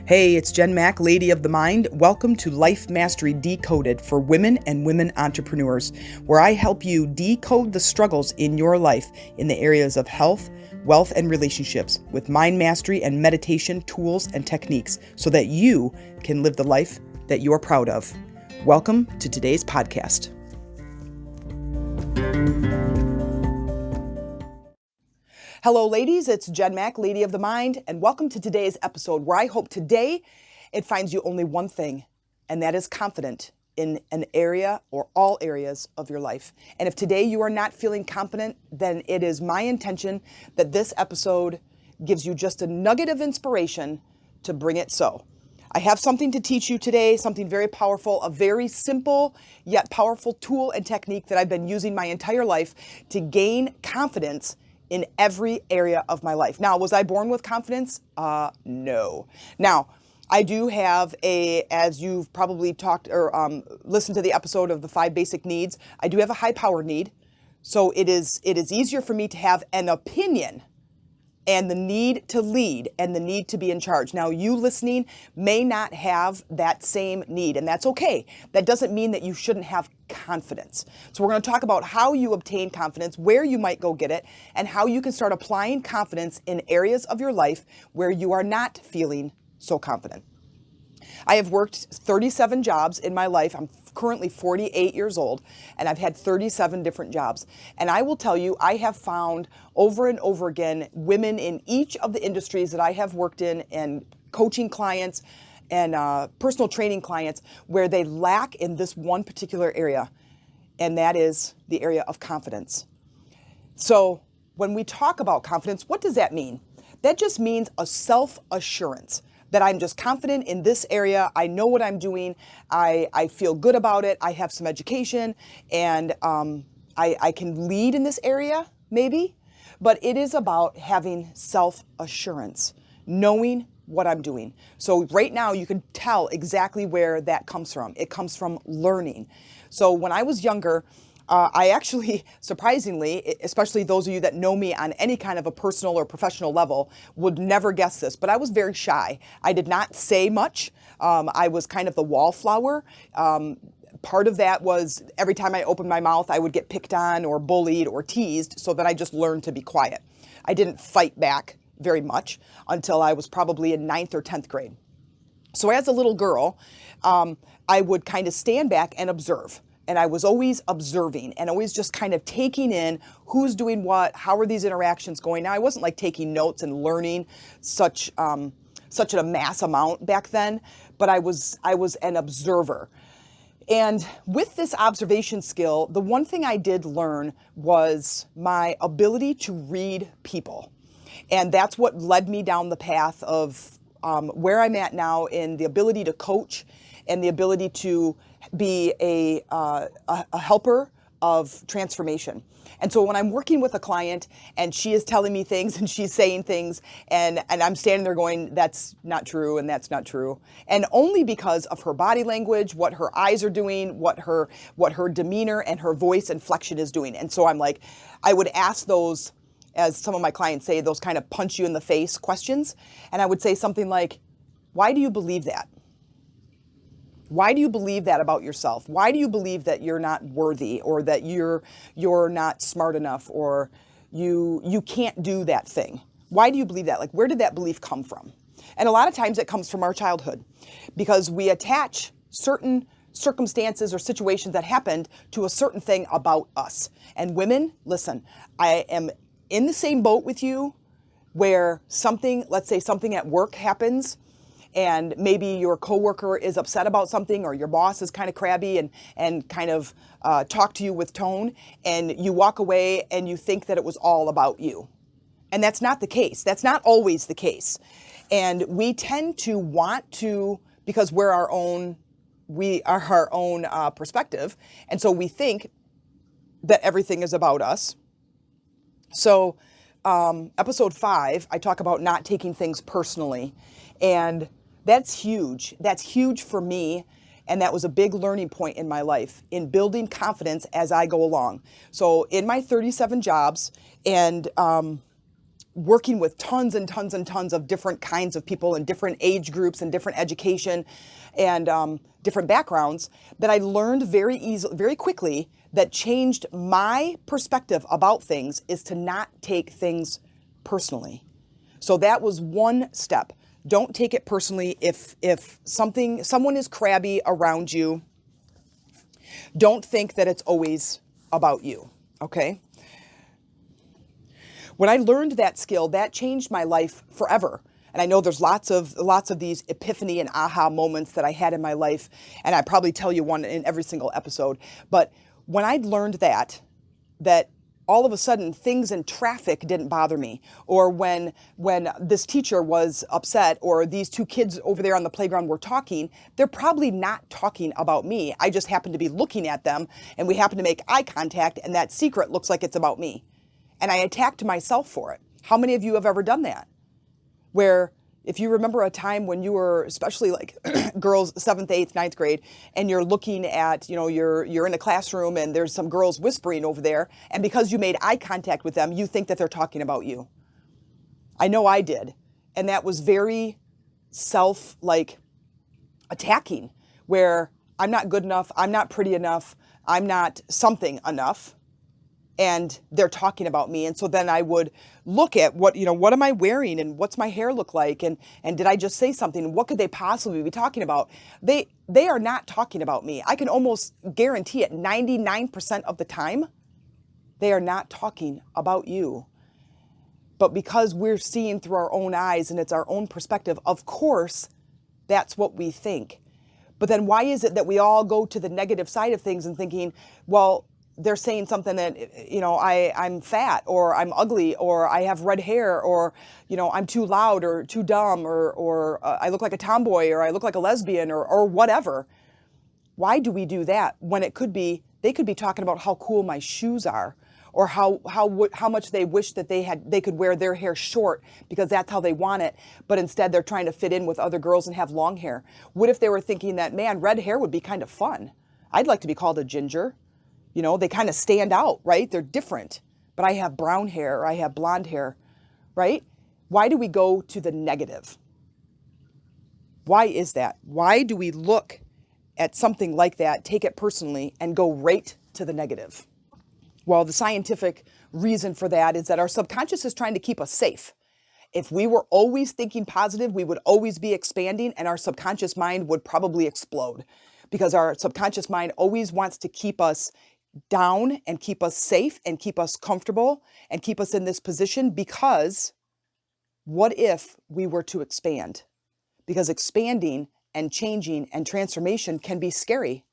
Hey, it's Jen Mack, Lady of the Mind. Welcome to Life Mastery Decoded for women and women entrepreneurs, where I help you decode the struggles in your life in the areas of health, wealth, and relationships with mind mastery and meditation tools and techniques so that you can live the life that you're proud of. Welcome to today's podcast. Hello, ladies. It's Jen Mack, Lady of the Mind, and welcome to today's episode where I hope today it finds you only one thing, and that is confident in an area or all areas of your life. And if today you are not feeling confident, then it is my intention that this episode gives you just a nugget of inspiration to bring it so. I have something to teach you today, something very powerful, a very simple yet powerful tool and technique that I've been using my entire life to gain confidence in every area of my life. Now, was I born with confidence? No. Now, I do have as you've probably talked or listened to the episode of the 5 basic needs, I do have a high power need. So it is easier for me to have an opinion and the need to lead and the need to be in charge. Now, you listening may not have that same need, and that's okay. That doesn't mean that you shouldn't have confidence. So we're going to talk about how you obtain confidence, where you might go get it, and how you can start applying confidence in areas of your life where you are not feeling so confident. I have worked 37 jobs in my life. I'm currently 48 years old, and I've had 37 different jobs. And I will tell you, I have found over and over again women in each of the industries that I have worked in and coaching clients and personal training clients where they lack in this one particular area, and that is the area of confidence. So when we talk about confidence, what does that mean? That just means a self-assurance. That I'm just confident in this area. I know what I'm doing. I feel good about it. I have some education and I can lead in this area, maybe. But it is about having self-assurance, knowing what I'm doing. So right now you can tell exactly where that comes from. It comes from learning. So when I was younger, I actually, surprisingly, especially those of you that know me on any kind of a personal or professional level, would never guess this, but I was very shy. I did not say much. I was kind of the wallflower. Part of that was every time I opened my mouth, I would get picked on or bullied or teased, so that I just learned to be quiet. I didn't fight back very much until I was probably in 9th or 10th grade. So as a little girl, I would kind of stand back and observe. And I was always observing and always just kind of taking in who's doing what, how are these interactions going. Now, I wasn't like taking notes and learning such a mass amount back then, but I was an observer. And with this observation skill, the one thing I did learn was my ability to read people. And that's what led me down the path of where I'm at now in the ability to coach and the ability to be a helper of transformation. And so when I'm working with a client and she is telling me things and she's saying things and I'm standing there going, that's not true and that's not true. And only because of her body language, what her eyes are doing, what her demeanor and her voice inflection is doing. And so I'm like, I would ask those, as some of my clients say, those kind of punch you in the face questions. And I would say something like, why do you believe that? Why do you believe that about yourself? Why do you believe that you're not worthy or that you're not smart enough or you can't do that thing? Why do you believe that? Like, where did that belief come from? And a lot of times it comes from our childhood because we attach certain circumstances or situations that happened to a certain thing about us. And women, listen, I am in the same boat with you where let's say something at work happens and maybe your coworker is upset about something or your boss is kind of crabby and kind of talk to you with tone and you walk away and you think that it was all about you. And that's not the case. That's not always the case. And we tend to want to, because we are our own perspective. And so we think that everything is about us. So episode 5, I talk about not taking things personally. And that's huge. That's huge for me. And that was a big learning point in my life in building confidence as I go along. So in my 37 jobs and working with tons and tons and tons of different kinds of people in different age groups and different education and different backgrounds, that I learned very quickly that changed my perspective about things is to not take things personally. So that was one step. Don't take it personally. If someone is crabby around you, don't think that it's always about you, okay? When I learned that skill, that changed my life forever. And I know there's lots of these epiphany and aha moments that I had in my life, and I probably tell you one in every single episode. But when I learned that all of a sudden things in traffic didn't bother me, or when this teacher was upset, or these two kids over there on the playground were talking, they're probably not talking about me. I just happen to be looking at them, and we happen to make eye contact, and that secret looks like it's about me. And I attacked myself for it. How many of you have ever done that? Where if you remember a time when you were, especially like girls, 7th, 8th, 9th grade, and you're looking at, you're in a classroom and there's some girls whispering over there, and because you made eye contact with them, you think that they're talking about you. I know I did. And that was very attacking, where I'm not good enough, I'm not pretty enough, I'm not something enough, and they're talking about me. And so then I would look at what am I wearing, and what's my hair look like, and did I just say something? What could they possibly be talking about? They are not talking about me. I can almost guarantee it 99% of the time, they are not talking about you. But because we're seeing through our own eyes and it's our own perspective, of course, that's what we think. But then why is it that we all go to the negative side of things and thinking, well, they're saying something that, I'm fat, or I'm ugly, or I have red hair, or, I'm too loud or too dumb, or I look like a tomboy, or I look like a lesbian, or whatever. Why do we do that when they could be talking about how cool my shoes are, or how much they wish that they could wear their hair short because that's how they want it, but instead they're trying to fit in with other girls and have long hair? What if they were thinking that, man, red hair would be kind of fun. I'd like to be called a ginger. They kind of stand out, right? They're different. But I have brown hair, or I have blonde hair, right? Why do we go to the negative? Why is that? Why do we look at something like that, take it personally, and go right to the negative? Well, the scientific reason for that is that our subconscious is trying to keep us safe. If we were always thinking positive, we would always be expanding, and our subconscious mind would probably explode, because our subconscious mind always wants to keep us down and keep us safe and keep us comfortable and keep us in this position, because what if we were to expand? Because expanding and changing and transformation can be scary,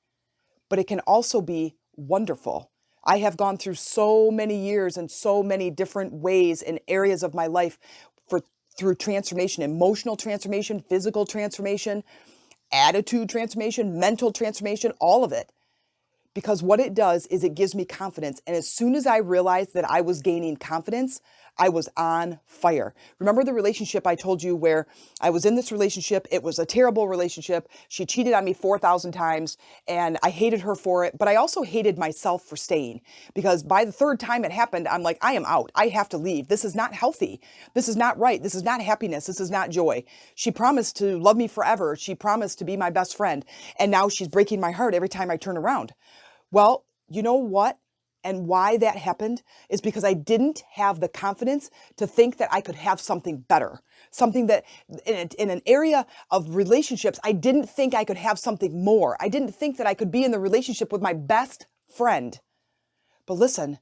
but it can also be wonderful. I have gone through so many years and so many different ways and areas of my life through transformation, emotional transformation, physical transformation, attitude transformation, mental transformation, all of it. Because what it does is it gives me confidence. And as soon as I realized that I was gaining confidence, I was on fire. Remember the relationship I told you where I was in this relationship? It was a terrible relationship. She cheated on me 4,000 times, and I hated her for it. But I also hated myself for staying, because by the third time it happened, I'm like, I am out. I have to leave. This is not healthy. This is not right. This is not happiness. This is not joy. She promised to love me forever. She promised to be my best friend. And now she's breaking my heart every time I turn around. Well, you know what? And why that happened is because I didn't have the confidence to think that I could have something better, something that in an area of relationships, I didn't think I could have something more. I didn't think that I could be in the relationship with my best friend. But listen,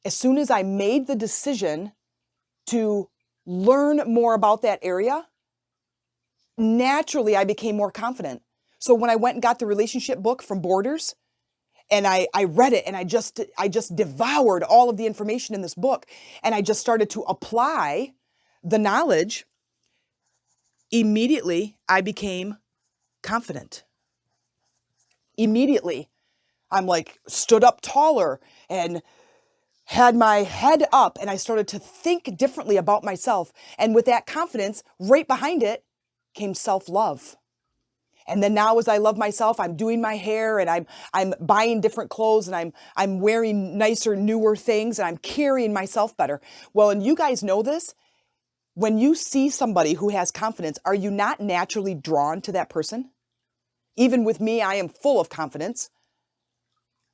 as soon as I made the decision to learn more about that area, naturally I became more confident. So when I went and got the relationship book from Borders, and I read it, and I just devoured all of the information in this book, and I just started to apply the knowledge. Immediately, I became confident. Immediately, I'm like stood up taller and had my head up, and I started to think differently about myself. And with that confidence, right behind it came self-love. And then now as I love myself, I'm doing my hair and I'm buying different clothes and I'm wearing nicer, newer things and I'm carrying myself better. Well, and you guys know this, when you see somebody who has confidence, are you not naturally drawn to that person? Even with me, I am full of confidence.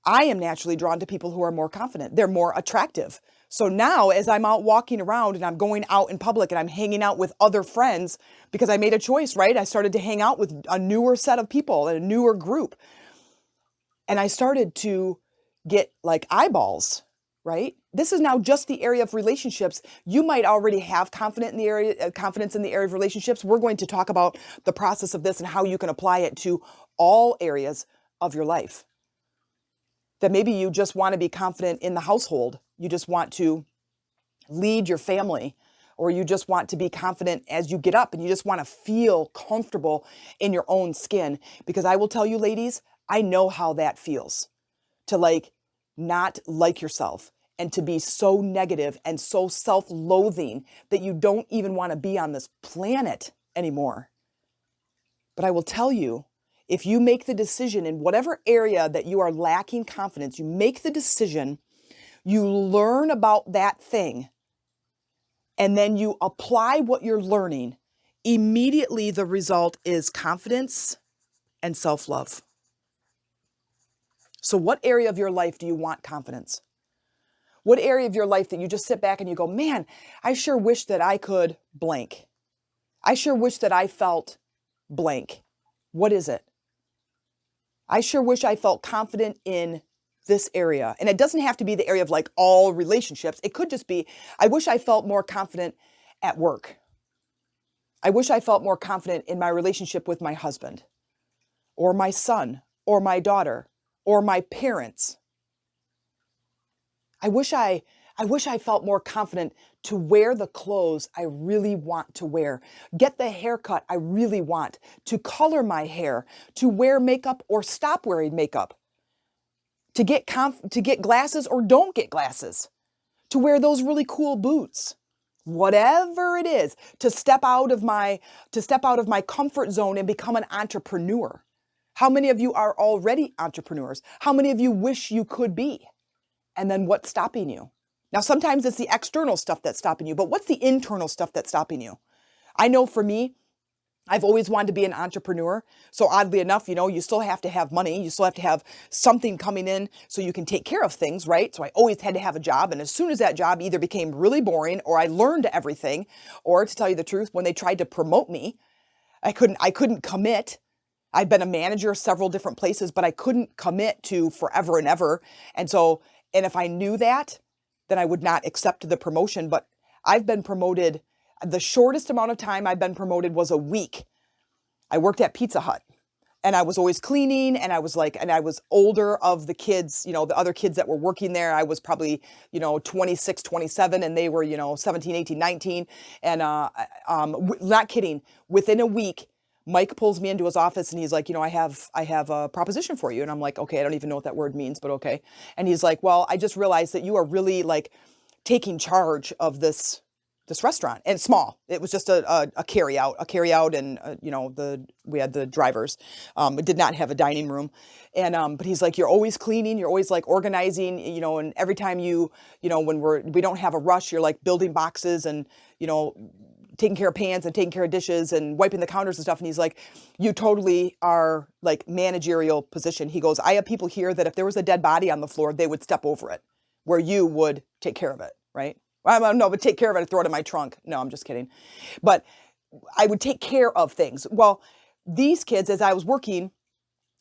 I am naturally drawn to people who are more confident. They're more attractive. So now as I'm out walking around and I'm going out in public and I'm hanging out with other friends, because I made a choice, right? I started to hang out with a newer set of people and a newer group. And I started to get like eyeballs, right? This is now just the area of relationships. You might already have confidence in the area of relationships. We're going to talk about the process of this and how you can apply it to all areas of your life. That maybe you just want to be confident in the household. You just want to lead your family, or you just want to be confident as you get up and you just want to feel comfortable in your own skin. Because I will tell you, ladies, I know how that feels to like not like yourself and to be so negative and so self-loathing that you don't even want to be on this planet anymore. But I will tell you, if you make the decision in whatever area that you are lacking confidence, you make the decision, you learn about that thing, and then you apply what you're learning, immediately the result is confidence and self-love. So what area of your life do you want confidence? What area of your life that you just sit back and you go, man, I sure wish that I could blank. I sure wish that I felt blank. What is it? I sure wish I felt confident in this area. And it doesn't have to be the area of like all relationships. It could just be, I wish I felt more confident at work. I wish I felt more confident in my relationship with my husband or my son or my daughter or my parents. I wish I felt more confident to wear the clothes I really want to wear, get the haircut I really want, to color my hair, to wear makeup or stop wearing makeup, to get glasses or don't get glasses, to wear those really cool boots, whatever it is, to step out of my comfort zone and become an entrepreneur. How many of you are already entrepreneurs? How many of you wish you could be? And then what's stopping you? Now, sometimes it's the external stuff that's stopping you, but what's the internal stuff that's stopping you? I know for me, I've always wanted to be an entrepreneur. So oddly enough, you still have to have money. You still have to have something coming in so you can take care of things, right? So I always had to have a job. And as soon as that job either became really boring or I learned everything, or to tell you the truth, when they tried to promote me, I couldn't commit. I've been a manager several different places, but I couldn't commit to forever and ever. And if I knew that, then I would not accept the promotion. But I've been promoted. The shortest amount of time I've been promoted was a week. I worked at Pizza Hut and I was always cleaning and I was older of the kids, the other kids that were working there. I was probably, 26, 27 and they were, 17, 18, 19. And not kidding, within a week, Mike pulls me into his office and he's like, I have a proposition for you. And I'm like, okay, I don't even know what that word means, but okay. And he's like, well, I just realized that you are really like taking charge of this restaurant, and small. It was just a carry out and we had the drivers. It did not have a dining room. And but he's like, you're always cleaning, you're always like organizing, and every time when we don't have a rush, you're like building boxes and taking care of pans and taking care of dishes and wiping the counters and stuff. And he's like, you totally are like managerial position. He goes, I have people here that if there was a dead body on the floor, they would step over it, where you would take care of it, right? No, but take care of it and throw it in my trunk. No, I'm just kidding. But I would take care of things. Well, these kids, as I was working,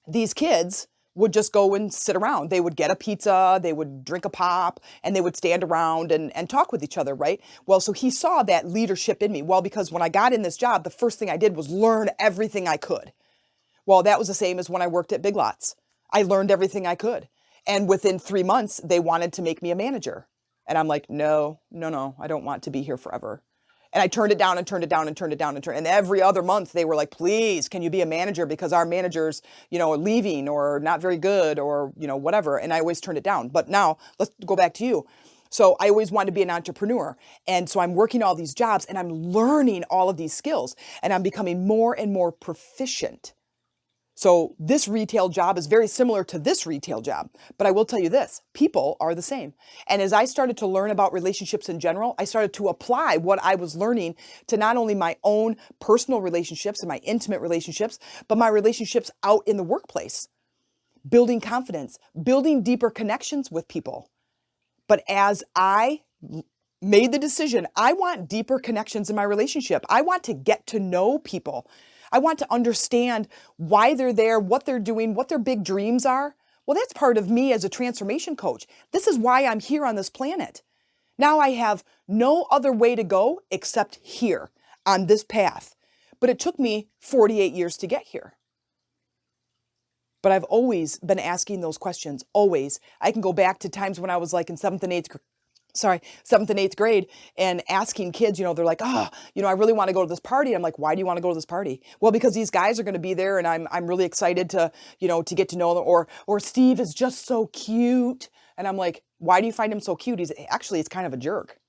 these kids would just go and sit around. They would get a pizza, they would drink a pop, and they would stand around and talk with each other, right? Well, so he saw that leadership in me. Well, because when I got in this job, the first thing I did was learn everything I could. Well, that was the same as when I worked at Big Lots. I learned everything I could. And within 3 months, they wanted to make me a manager. And I'm like, no, I don't want to be here forever. And I turned it down and turned it down and turned it down and every other month they were like, please, can you be a manager? Because our managers, are leaving or not very good or, whatever. And I always turned it down. But now let's go back to you. So I always wanted to be an entrepreneur. And so I'm working all these jobs and I'm learning all of these skills and I'm becoming more and more proficient. So this retail job is very similar to this retail job. But I will tell you this, people are the same. And as I started to learn about relationships in general, I started to apply what I was learning to not only my own personal relationships and my intimate relationships, but my relationships out in the workplace. Building confidence, building deeper connections with people. But as I made the decision, I want deeper connections in my relationship. I want to get to know people. I want to understand why they're there, what they're doing, what their big dreams are. Well, that's part of me as a transformation coach. This is why I'm here on this planet. Now I have no other way to go except here on this path. But it took me 48 years to get here. But I've always been asking those questions, always. I can go back to times when I was like in seventh and eighth grade and asking kids, they're like, I really want to go to this party. I'm like, why do you want to go to this party? Well, because these guys are going to be there and I'm really excited to get to know them. Or Steve is just so cute. And I'm like, why do you find him so cute? He's kind of a jerk.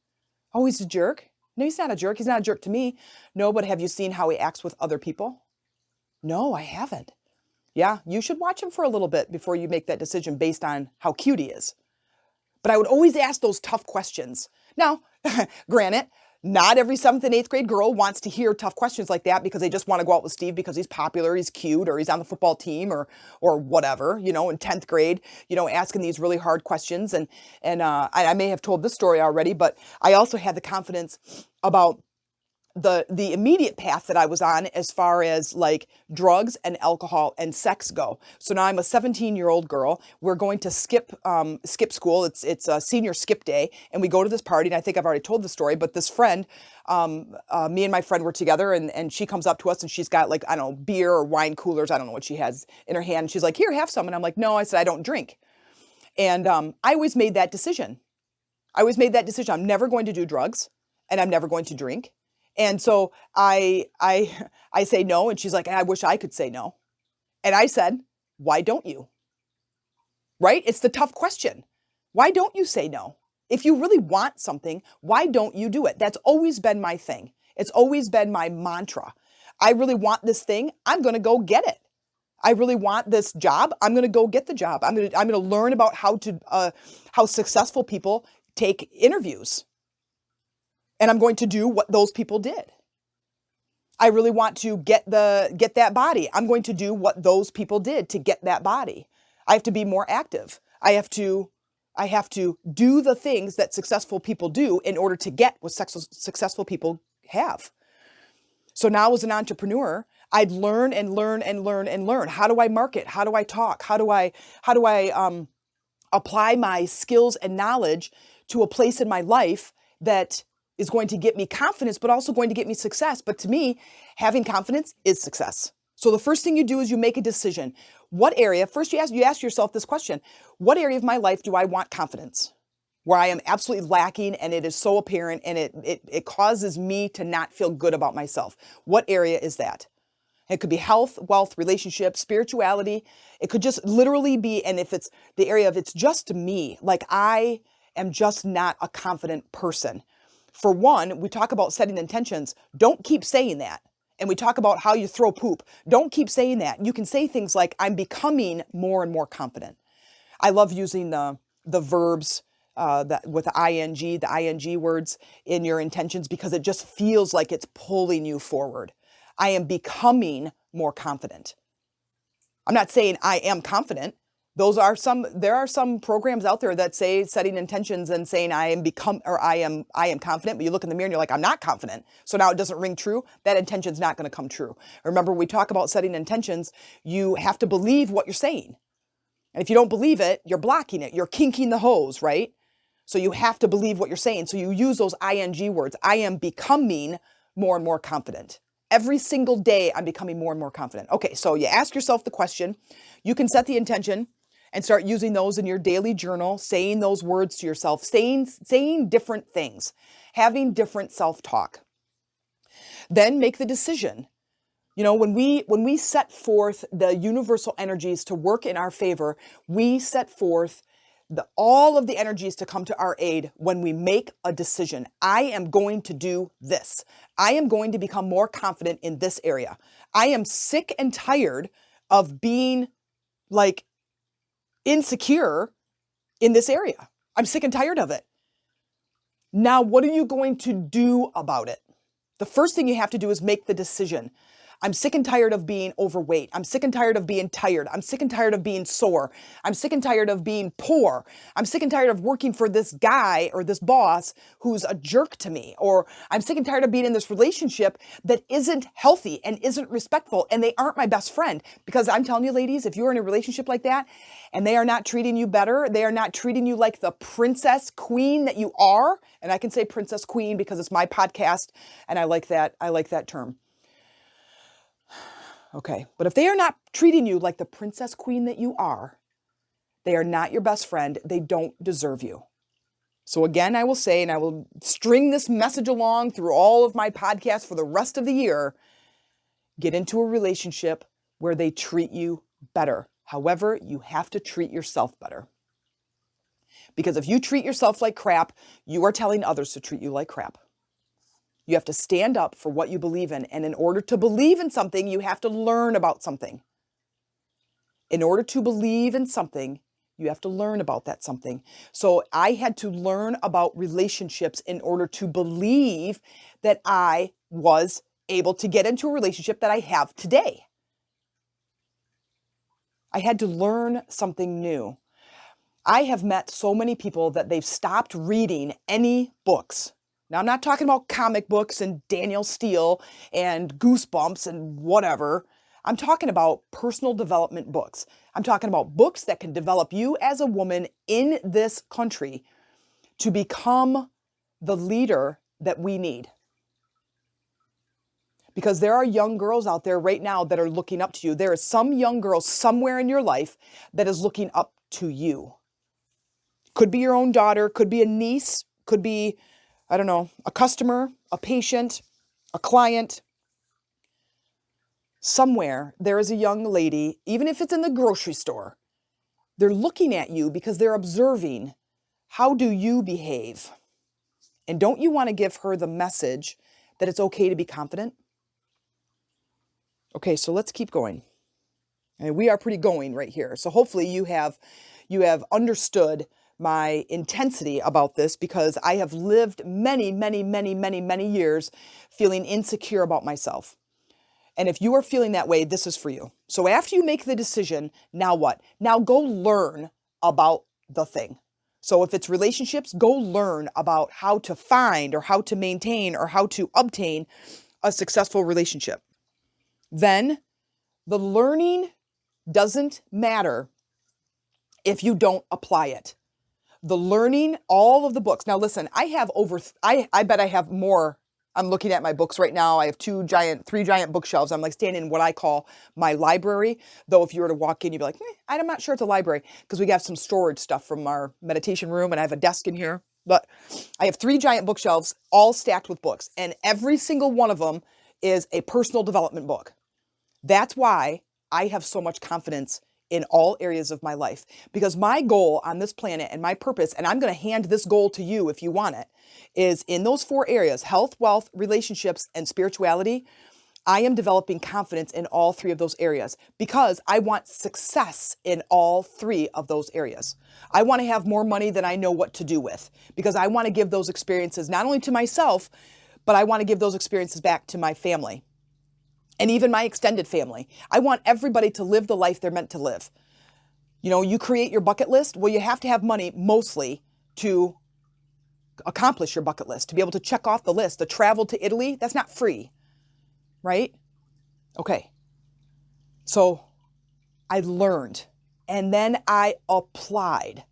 Oh, he's a jerk? No, he's not a jerk. He's not a jerk to me. No, but have you seen how he acts with other people? No, I haven't. Yeah, you should watch him for a little bit before you make that decision based on how cute he is. But I would always ask those tough questions. Now, granted, not every 7th and 8th grade girl wants to hear tough questions like that because they just want to go out with Steve because he's popular, he's cute, or he's on the football team or whatever, in 10th grade, asking these really hard questions. And I may have told this story already, but I also had the confidence about the immediate path that I was on as far as like drugs and alcohol and sex go. So now I'm a 17-year-old girl. We're going to skip school. It's a senior skip day, and we go to this party. And I think I've already told the story, but this friend, me and my friend were together, and she comes up to us and she's got like, I don't know, beer or wine coolers. I don't know what she has in her hand. She's like, here, have some. And I'm like, no, I said, I don't drink. And I always made that decision. I'm never going to do drugs and I'm never going to drink. And so I say no, and she's like, I wish I could say no. And I said, why don't you? Right? It's the tough question. Why don't you say no? If you really want something, why don't you do it? That's always been my thing. It's always been my mantra. I really want this thing. I'm going to go get it. I really want this job. I'm going to go get the job. I'm going to learn about how successful people take interviews. And I'm going to do what those people did. I really want to get that body. I'm going to do what those people did to get that body. I have to be more active. I have to do the things that successful people do in order to get what successful people have. So now as an entrepreneur, I'd learn and learn and learn and learn. How do I market? How do I talk? How do I apply my skills and knowledge to a place in my life that is going to get me confidence, but also going to get me success. But to me, having confidence is success. So the first thing you do is you make a decision. What area, first you ask yourself this question, what area of my life do I want confidence? Where I am absolutely lacking and it is so apparent and it causes me to not feel good about myself. What area is that? It could be health, wealth, relationships, spirituality. It could just literally be, and if it's the area of it's just me, like I am just not a confident person. For one, we talk about setting intentions. Don't keep saying that. And we talk about how you throw poop. Don't keep saying that. You can say things like, I'm becoming more and more confident. I love using the verbs with the ing words in your intentions because it just feels like it's pulling you forward. I am becoming more confident. I'm not saying I am confident. There are some programs out there that say setting intentions and saying I am confident, but you look in the mirror and you're like, I'm not confident. So now it doesn't ring true. That intention's not going to come true. Remember, we talk about setting intentions. You have to believe what you're saying. And if you don't believe it, you're blocking it. You're kinking the hose, right? So you have to believe what you're saying. So you use those ing words. I am becoming more and more confident. Every single day, I'm becoming more and more confident. Okay, so you ask yourself the question. You can set the intention and start using those in your daily journal, saying those words to yourself, saying different things, having different self-talk. Then make the decision. When we set forth the universal energies to work in our favor, we set forth all of the energies to come to our aid when we make a decision. I am going to do this. I am going to become more confident in this area. I am sick and tired of being like insecure in this area. I'm sick and tired of it. Now, what are you going to do about it? The first thing you have to do is make the decision. I'm sick and tired of being overweight. I'm sick and tired of being tired. I'm sick and tired of being sore. I'm sick and tired of being poor. I'm sick and tired of working for this guy or this boss who's a jerk to me. Or I'm sick and tired of being in this relationship that isn't healthy and isn't respectful, and they aren't my best friend. Because I'm telling you, ladies, if you're in a relationship like that and they are not treating you better, they are not treating you like the princess queen that you are, and I can say princess queen because it's my podcast and I like that term. Okay, but if they are not treating you like the princess queen that you are, they are not your best friend. They don't deserve you. So again, I will say, and I will string this message along through all of my podcasts for the rest of the year, get into a relationship where they treat you better. However, you have to treat yourself better. Because if you treat yourself like crap, you are telling others to treat you like crap. You have to stand up for what you believe in. And in order to believe in something, you have to learn about something. In order to believe in something, you have to learn about that something. So I had to learn about relationships in order to believe that I was able to get into a relationship that I have today. I had to learn something new. I have met so many people that they've stopped reading any books. Now, I'm not talking about comic books and Daniel Steele and Goosebumps and whatever. I'm talking about personal development books. I'm talking about books that can develop you as a woman in this country to become the leader that we need. Because there are young girls out there right now that are looking up to you. There is some young girl somewhere in your life that is looking up to you. Could be your own daughter, could be a niece, could be, I don't know, a customer, a patient, a client. Somewhere there is a young lady, even if it's in the grocery store, they're looking at you because they're observing, how do you behave? And don't you want to give her the message that it's okay to be confident? Okay, so let's keep going. And we are pretty going right here. So hopefully you have understood my intensity about this, because I have lived many years feeling insecure about myself. And if you are feeling that way, this is for you. So after you make the decision, now what? Now go learn about the thing. So if it's relationships, go learn about how to find or how to maintain or how to obtain a successful relationship. Then the learning doesn't matter if you don't apply it. The learning, all of the books. Now listen, I bet I have more. I'm looking at my books right now. I have three giant bookshelves. I'm like standing in what I call my library. Though if you were to walk in, you'd be like, I'm not sure it's a library, because we have some storage stuff from our meditation room and I have a desk in here. But I have 3 giant bookshelves all stacked with books, and every single one of them is a personal development book. That's why I have so much confidence in all areas of my life, because my goal on this planet and my purpose, and I'm going to hand this goal to you if you want it, is in those 4 areas: health, wealth, relationships, and spirituality. I am developing confidence in all 3 of those areas because I want success in all 3 of those areas. I want to have more money than I know what to do with, because I want to give those experiences not only to myself, but I want to give those experiences back to my family. And even my extended family. I want everybody to live the life they're meant to live. You know, you create your bucket list. Well, you have to have money mostly to accomplish your bucket list, to be able to check off the list. The travel to Italy, that's not free, right? Okay. So I learned, and then I applied.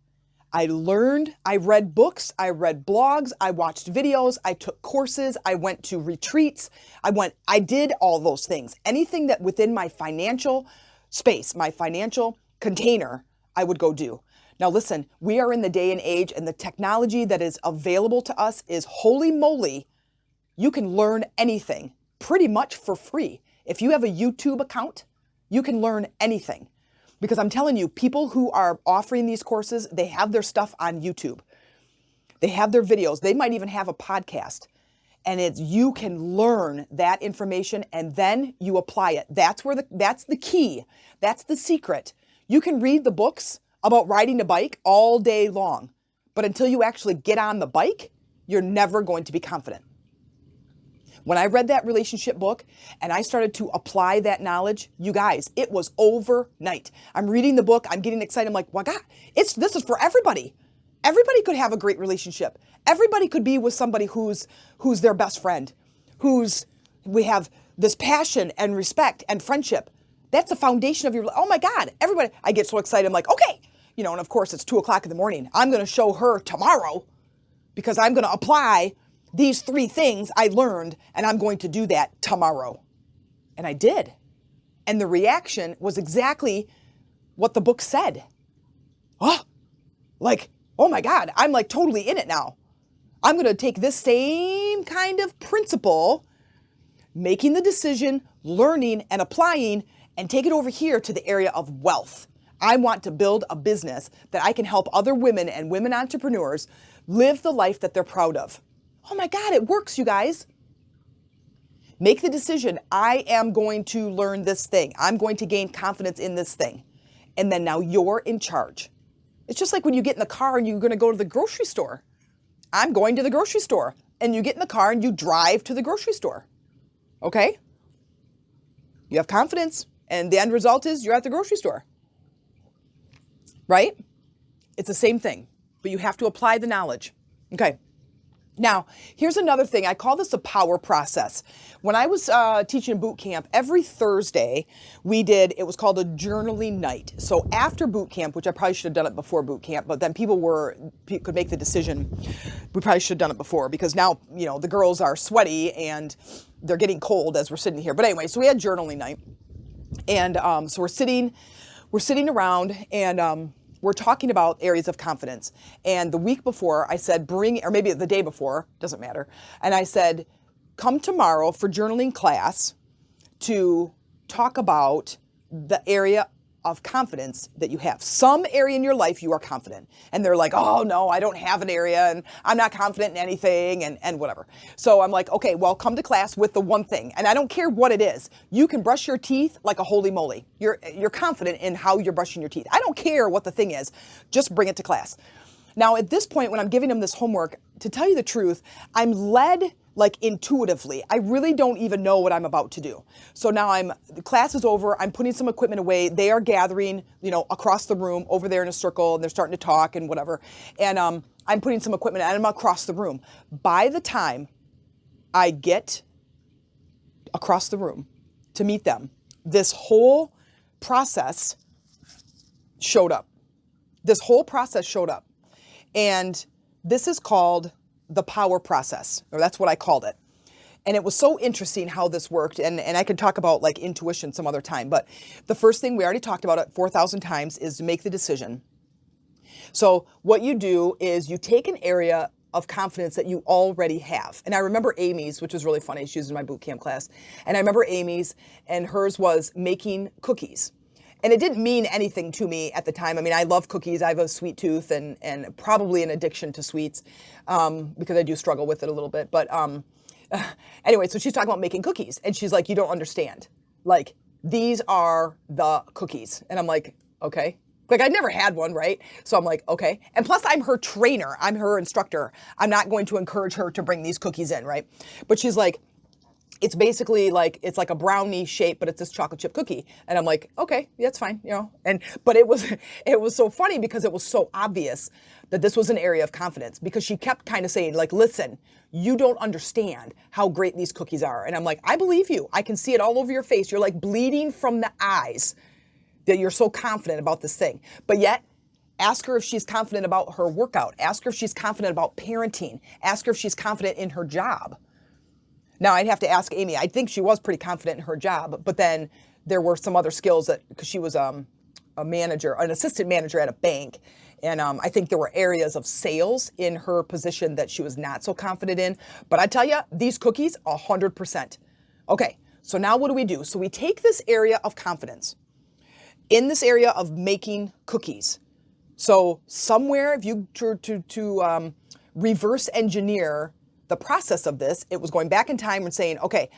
I learned, I read books, I read blogs, I watched videos, I took courses, I went to retreats, I did all those things. Anything that within my financial space, my financial container, I would go do. Now listen, we are in the day and age, and the technology that is available to us is holy moly. You can learn anything pretty much for free. If you have a YouTube account, you can learn anything. Because I'm telling you, people who are offering these courses, they have their stuff on YouTube. They have their videos. They might even have a podcast. And you can learn that information and then you apply it. That's the key. That's the secret. You can read the books about riding a bike all day long, but until you actually get on the bike, you're never going to be confident. When I read that relationship book and I started to apply that knowledge, you guys, it was overnight. I'm reading the book, I'm getting excited. I'm like, well, God, this is for everybody. Everybody could have a great relationship. Everybody could be with somebody who's their best friend, we have this passion and respect and friendship. That's the foundation of your, oh my God, everybody. I get so excited. I'm like, okay, and of course it's 2:00 in the morning. I'm going to show her tomorrow because I'm going to apply these 3 things I learned and I'm going to do that tomorrow. And I did. And the reaction was exactly what the book said. Oh my God, I'm like totally in it now. I'm going to take this same kind of principle, making the decision, learning and applying, and take it over here to the area of wealth. I want to build a business that I can help other women and women entrepreneurs live the life that they're proud of. Oh my God, it works, you guys. Make the decision. I am going to learn this thing. I'm going to gain confidence in this thing. And then now you're in charge. It's just like when you get in the car and you're going to go to the grocery store. I'm going to the grocery store. And you get in the car and you drive to the grocery store. Okay? You have confidence. And the end result is you're at the grocery store. Right? It's the same thing. But you have to apply the knowledge. Okay. Now, here's another thing. I call this a power process. When I was teaching boot camp, every Thursday it was called a journaling night. So after boot camp, which I probably should have done it before boot camp, but then people could make the decision, we probably should have done it before because now, the girls are sweaty and they're getting cold as we're sitting here. But anyway, so we had journaling night. And so we're sitting around and we're talking about areas of confidence. And the week before I said, or maybe the day before, doesn't matter. And I said, come tomorrow for journaling class to talk about the area of confidence that you have. Some area in your life you are confident. And they're like, oh no, I don't have an area and I'm not confident in anything and whatever. So I'm like, okay, well, come to class with the one thing. And I don't care what it is. You can brush your teeth like a holy moly. You're confident in how you're brushing your teeth. I don't care what the thing is. Just bring it to class. Now, at this point, when I'm giving them this homework, to tell you the truth, I'm led like intuitively. I really don't even know what I'm about to do. So now the class is over. I'm putting some equipment away. They are gathering, across the room over there in a circle and they're starting to talk and whatever. And I'm putting some equipment and I'm across the room. By the time I get across the room to meet them, this whole process showed up. And this is called the power process, or that's what I called it. And it was so interesting how this worked. And I could talk about like intuition some other time. But the first thing we already talked about it 4,000 times is to make the decision. So what you do is you take an area of confidence that you already have. And I remember Amy's, which was really funny. She was in my boot camp class. And I remember Amy's, and hers was making cookies. And it didn't mean anything to me at the time. I mean, I love cookies. I have a sweet tooth and probably an addiction to sweets because I do struggle with it a little bit. But anyway, so she's talking about making cookies. And she's like, you don't understand. Like, these are the cookies. And I'm like, okay. Like, I'd never had one, right? So I'm like, okay. And plus, I'm her trainer. I'm her instructor. I'm not going to encourage her to bring these cookies in, right? But she's like, it's basically like, it's like a brownie shape, but it's this chocolate chip cookie. And I'm like, okay, yeah, that's fine, but it was so funny because it was so obvious that this was an area of confidence because she kept kind of saying like, listen, you don't understand how great these cookies are. And I'm like, I believe you. I can see it all over your face. You're like bleeding from the eyes that you're so confident about this thing. But yet, ask her if she's confident about her workout. Ask her if she's confident about parenting. Ask her if she's confident in her job. Now, I'd have to ask Amy. I think she was pretty confident in her job, but then there were some other skills because she was a manager, an assistant manager at a bank. And I think there were areas of sales in her position that she was not so confident in. But I tell you, these cookies, 100%. Okay, so now what do? So we take this area of confidence in this area of making cookies. So somewhere, if you to reverse engineer the process of this, it was going back in time and saying, okay,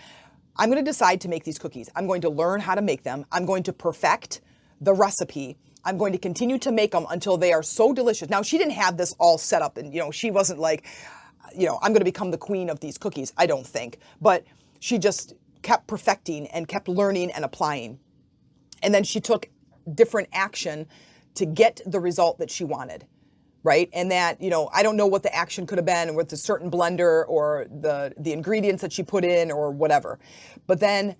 I'm going to decide to make these cookies. I'm going to learn how to make them. I'm going to perfect the recipe. I'm going to continue to make them until they are so delicious. Now, she didn't have this all set up and, she wasn't like, I'm going to become the queen of these cookies. I don't think. But she just kept perfecting and kept learning and applying. And then she took different action to get the result that she wanted. Right. And that, I don't know what the action could have been with a certain blender or the ingredients that she put in or whatever. But then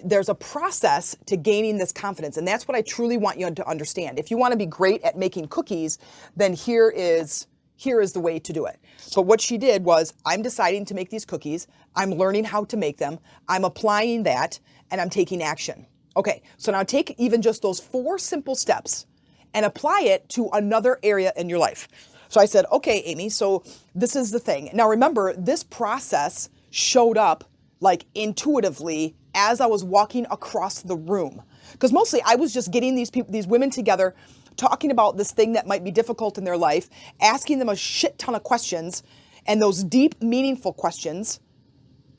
there's a process to gaining this confidence. And that's what I truly want you to understand. If you want to be great at making cookies, then here is the way to do it. But what she did was, I'm deciding to make these cookies. I'm learning how to make them. I'm applying that and I'm taking action. Okay. So now take even just those 4 simple steps and apply it to another area in your life. So I said, okay, Amy, so this is the thing. Now remember, this process showed up like intuitively as I was walking across the room. Because mostly I was just getting these women together, talking about this thing that might be difficult in their life, asking them a shit ton of questions, and those deep, meaningful questions,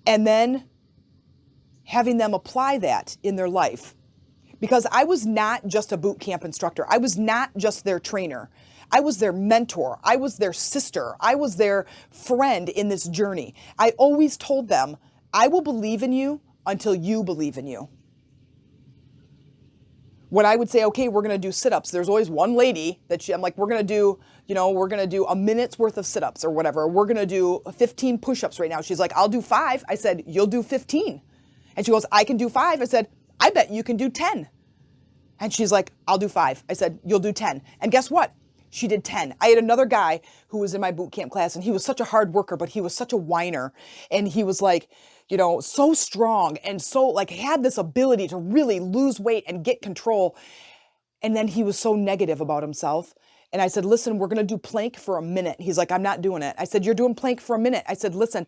and then having them apply that in their life. Because I was not just a boot camp instructor. I was not just their trainer. I was their mentor. I was their sister. I was their friend in this journey. I always told them, I will believe in you until you believe in you. When I would say, okay, we're going to do sit-ups, there's always one lady that I'm like, we're going to do a minute's worth of sit-ups or whatever. We're going to do 15 push-ups right now. She's like, I'll do 5. I said, you'll do 15. And she goes, I can do 5. I said, I bet you can do 10. And she's like, I'll do 5. I said, you'll do 10. And guess what? She did 10. I had another guy who was in my boot camp class, and he was such a hard worker, but he was such a whiner. And he was like, so strong and so had this ability to really lose weight and get control. And then he was so negative about himself. And I said, listen, we're going to do plank for a minute. He's like, I'm not doing it. I said, you're doing plank for a minute. I said, listen,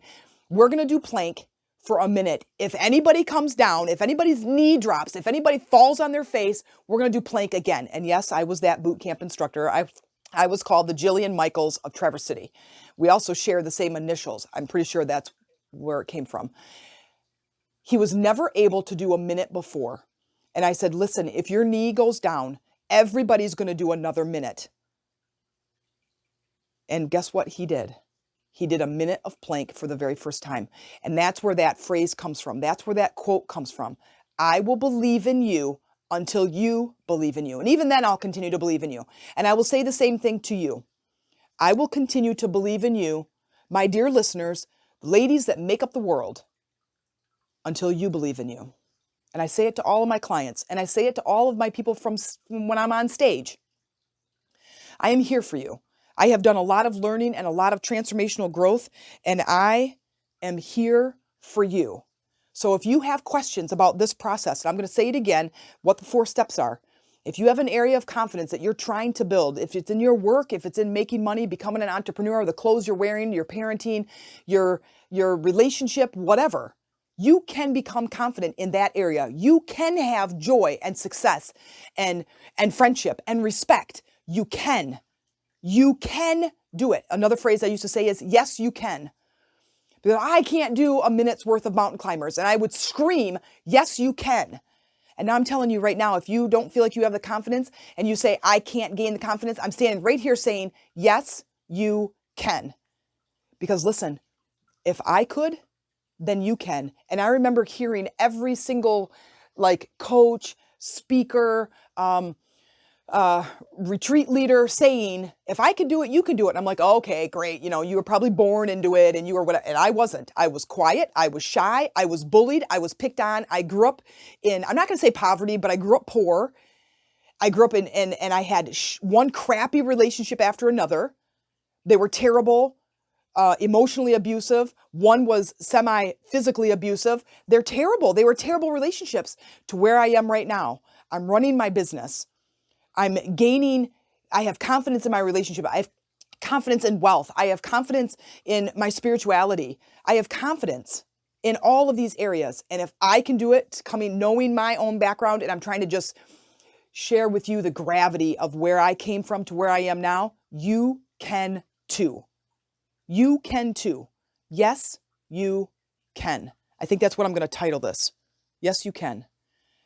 we're going to do plank for a minute. If anybody comes down, if anybody's knee drops, if anybody falls on their face, we're going to do plank again. And yes, I was that boot camp instructor. I was called the Jillian Michaels of Traverse City. We also share the same initials. I'm pretty sure that's where it came from. He was never able to do a minute before. And I said, listen, if your knee goes down, everybody's going to do another minute. And guess what he did? He did a minute of plank for the very first time. And that's where that phrase comes from. That's where that quote comes from. I will believe in you until you believe in you. And even then, I'll continue to believe in you. And I will say the same thing to you. I will continue to believe in you, my dear listeners, ladies that make up the world, until you believe in you. And I say it to all of my clients, and I say it to all of my people from when I'm on stage. I am here for you. I have done a lot of learning and a lot of transformational growth, and I am here for you. So if you have questions about this process, and I'm going to say it again, what the 4 steps are. If you have an area of confidence that you're trying to build, if it's in your work, if it's in making money, becoming an entrepreneur, the clothes you're wearing, your parenting, your relationship, whatever, you can become confident in that area. You can have joy and success and friendship and respect. You can do it. Another phrase I used to say is, yes, you can. Because I can't do a minute's worth of mountain climbers. And I would scream, yes, you can. And now I'm telling you right now, if you don't feel like you have the confidence and you say, I can't gain the confidence, I'm standing right here saying, yes, you can. Because listen, if I could, then you can. And I remember hearing every single coach, speaker, retreat leader saying, if I could do it, you can do it. And I'm like, oh, okay, great. You were probably born into it and you were whatever. And I wasn't. I was quiet. I was shy. I was bullied. I was picked on. I grew up in, I'm not going to say poverty, but I grew up poor. I grew up in, and I had one crappy relationship after another. They were terrible, emotionally abusive. One was semi-physically abusive. They're terrible. They were terrible relationships to where I am right now. I'm running my business. I have confidence in my relationship. I have confidence in wealth. I have confidence in my spirituality. I have confidence in all of these areas. And if I can do it, knowing my own background, and I'm trying to just share with you the gravity of where I came from to where I am now, you can too. You can too. Yes, you can. I think that's what I'm going to title this. Yes, you can.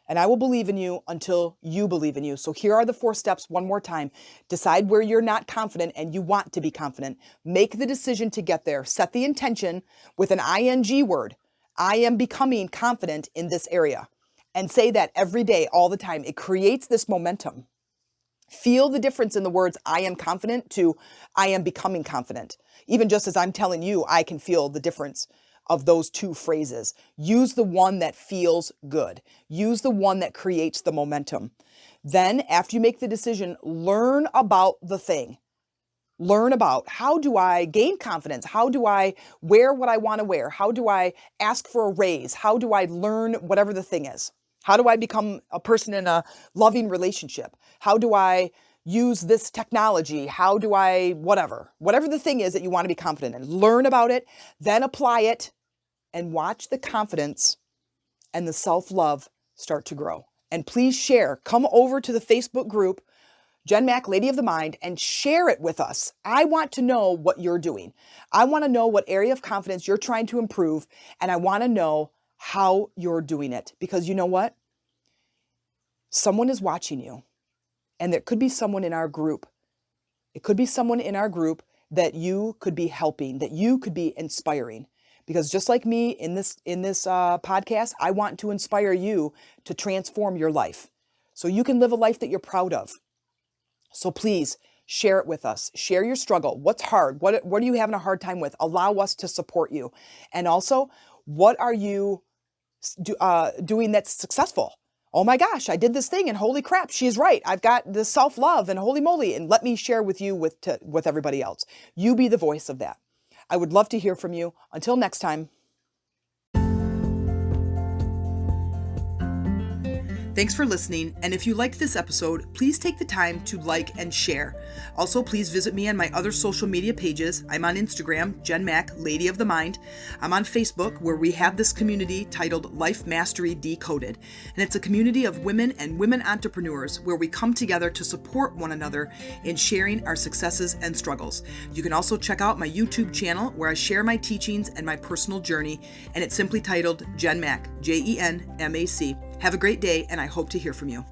And I will believe in you until you believe in you. So here are the 4 steps one more time. Decide where you're not confident and you want to be confident. Make the decision to get there. Set the intention with an ing word. I am becoming confident in this area. And say that every day, all the time. It creates this momentum. Feel the difference in the words I am confident to I am becoming confident. Even just as I'm telling you, I can feel the difference of those 2 phrases. Use the one that feels good. Use the one that creates the momentum. Then, after you make the decision, learn about the thing. Learn about how do I gain confidence? How do I wear what I want to wear? How do I ask for a raise? How do I learn whatever the thing is? How do I become a person in a loving relationship? How do I use this technology? How do I, whatever the thing is that you want to be confident in, learn about it, then apply it and watch the confidence and the self-love start to grow. And please share, come over to the Facebook group, Jen Mack, Lady of the Mind, and share it with us. I want to know what you're doing. I want to know what area of confidence you're trying to improve. And I want to know how you're doing it, because you know what? Someone is watching you. And there could be someone in our group. It could be someone in our group that you could be helping, that you could be inspiring. Because just like me in this podcast, I want to inspire you to transform your life so you can live a life that you're proud of. So please share it with us. Share your struggle. What's hard? What are you having a hard time with? Allow us to support you. And also, what are you doing that's successful? Oh my gosh, I did this thing and holy crap, she's right. I've got this self-love and holy moly, and let me share with you with everybody else. You be the voice of that. I would love to hear from you. Until next time. Thanks for listening, and if you liked this episode, please take the time to like and share. Also, please visit me on my other social media pages. I'm on Instagram, Jen Mack, Lady of the Mind. I'm on Facebook, where we have this community titled Life Mastery Decoded, and it's a community of women and women entrepreneurs where we come together to support one another in sharing our successes and struggles. You can also check out my YouTube channel, where I share my teachings and my personal journey, and it's simply titled Jen Mack, Jenmac. Have a great day, and I hope to hear from you.